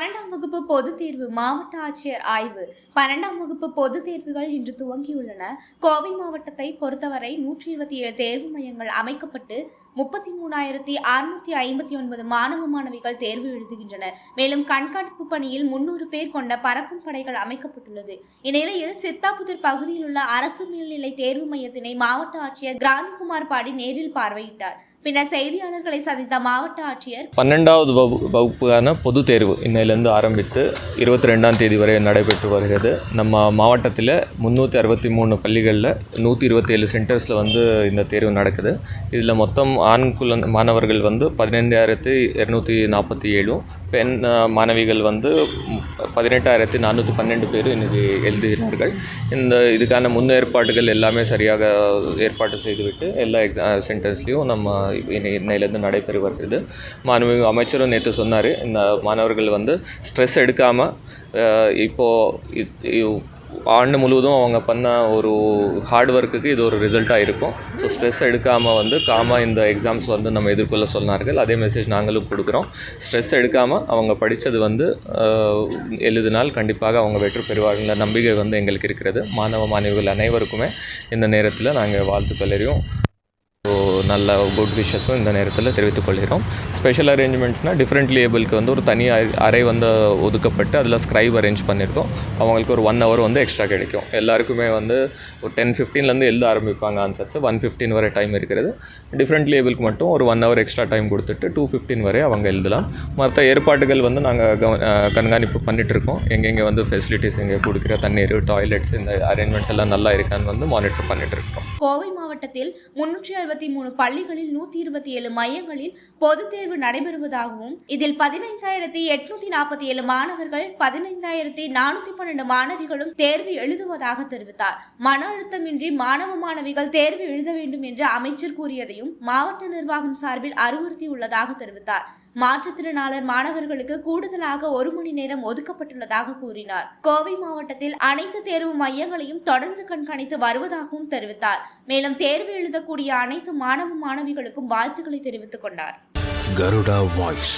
12ஆம் வகுப்பு பொதுத் தேர்வு மாவட்ட ஆட்சியர் ஆய்வு. 12ஆம் வகுப்பு பொதுத் தேர்வுகள் இன்று துவங்கியுள்ளன. கோவை மாவட்டத்தை பொறுத்தவரை 127 தேர்வு மையங்கள் அமைக்கப்பட்டு 33,659 மாணவ மாணவிகள் தேர்வு எழுதுகின்றனர். மேலும் கண்காணிப்பு பணியில் 300 பேர் கொண்ட பறக்கும் படைகள் அமைக்கப்பட்டுள்ளது. இந்நிலையில் சித்தாபுதூர் பகுதியில் உள்ள அரசு மேல்நிலை தேர்வு மையத்தினை மாவட்ட ஆட்சியர் கிராந்திகுமார் பாடி நேரில் பார்வையிட்டார். பின்னர் செய்தியாளர்களை சந்தித்த மாவட்ட ஆட்சியர் 12வது வகுப்புக்கான பொதுத் தேர்வு இன்னையிலேருந்து ஆரம்பித்து 22ஆம் தேதி வரை நடைபெற்று வருகிறது. நம்ம மாவட்டத்தில் 363 பள்ளிகளில் 127 சென்டர்ஸில் இந்த தேர்வு நடக்குது. இதில் மொத்தம் ஆண் மாணவர்கள் 15,247, பெண் மாணவிகள் 18,412 பேர் இன்றைக்கி எழுதுகிறார்கள். இதுக்கான முன்னேற்பாடுகள் எல்லாமே சரியாக ஏற்பாடு செய்துவிட்டு எல்லா சென்டர்ஸ்லேயும் நம்ம இன்னையிலேருந்து நடைபெறு வருகிறது. அமைச்சரும் நேற்று சொன்னார், இந்த மாணவர்கள் ஸ்ட்ரெஸ் எடுக்காமல் இப்போது ஆண்டு முழுவதும் அவங்க பண்ண ஒரு ஹார்ட் ஒர்க்குக்கு இது ஒரு ரிசல்ட்டாக இருக்கும். ஸோ ஸ்ட்ரெஸ் எடுக்காமல் காமாக இந்த எக்ஸாம்ஸ் நம்ம எதிர்கொள்ள சொன்னார்கள். அதே மெசேஜ் நாங்களும் கொடுக்குறோம். ஸ்ட்ரெஸ் எடுக்காமல் அவங்க படித்தது எழுதினால் கண்டிப்பாக அவங்க வெற்றி பெறுவார்கள் நம்பிக்கை எங்களுக்கு இருக்கிறது. மாணவ மாணவிகள் அனைவருக்குமே இந்த நேரத்தில் நாங்கள் வாழ்த்துக்களையும் நல்ல குட் விஷஸும் இந்த நேரத்தில் தெரிவித்துக் கொள்கிறோம். ஸ்பெஷல் அரேஞ்ச்மெண்ட்ஸ்னால் டிஃப்ரெண்ட்லி ஏபிளுக்கு ஒரு தனி அறை ஒதுக்கப்பட்டு அதில் ஸ்க்ரைப் அரேஞ்ச் பண்ணியிருக்கோம். அவங்களுக்கு ஒரு 1 hour எக்ஸ்ட்ரா கிடைக்கும். எல்லாருக்குமே ஒரு 10:15 எழுத ஆரம்பிப்பாங்க ஆன்சர்ஸ். 1:15 வரை டைம் இருக்கிறது. டிஃப்ரெண்ட்லி ஏபிளுக்கு மட்டும் ஒரு 1 hour எக்ஸ்ட்ரா டைம் கொடுத்துட்டு 2:15 வரை அவங்க எழுதலாம். மற்ற ஏற்பாடுகள் நாங்கள் கண்காணிப்பு பண்ணிகிட்ருக்கோம். எங்கெங்கே ஃபெசிலிட்டிஸ் எங்கே கொடுக்குற தண்ணீர், டாய்லெட்ஸ், இந்த அரேஞ்ச்மெண்ட்ஸ் எல்லாம் நல்லா இருக்கான்னு மானிட்டர் பண்ணிகிட்டு இருக்கோம். கோவை மாவட்டத்தில் 363 பள்ளிகளில் 127 மையங்களில் பொதுத் தேர்வு நடைபெறுவதாகவும் இதில் 15,847 மாணவர்கள் 15,412 மாணவிகளும் தேர்வு எழுதுவதாக தெரிவித்தார். மன அழுத்தமின்றி மாணவ மாணவிகள் தேர்வு எழுத வேண்டும் என்று அமைச்சர் கூறியதையும் மாவட்ட நிர்வாகம் சார்பில் அறிவுறுத்தியுள்ளதாக தெரிவித்தார். மாற்றுத்திறனாளர் மாணவர்களுக்கு கூடுதலாக 1 மணி நேரம் ஒதுக்கப்பட்டுள்ளதாக கூறினார். கோவை மாவட்டத்தில் அனைத்து தேர்வு மையங்களையும் தொடர்ந்து கண்காணித்து வருவதாகவும் தெரிவித்தார். மேலும் தேர்வு எழுதக்கூடிய அனைத்து மாணவ மாணவிகளுக்கும் வாழ்த்துக்களை தெரிவித்துக் கொண்டார். Garuda Voice.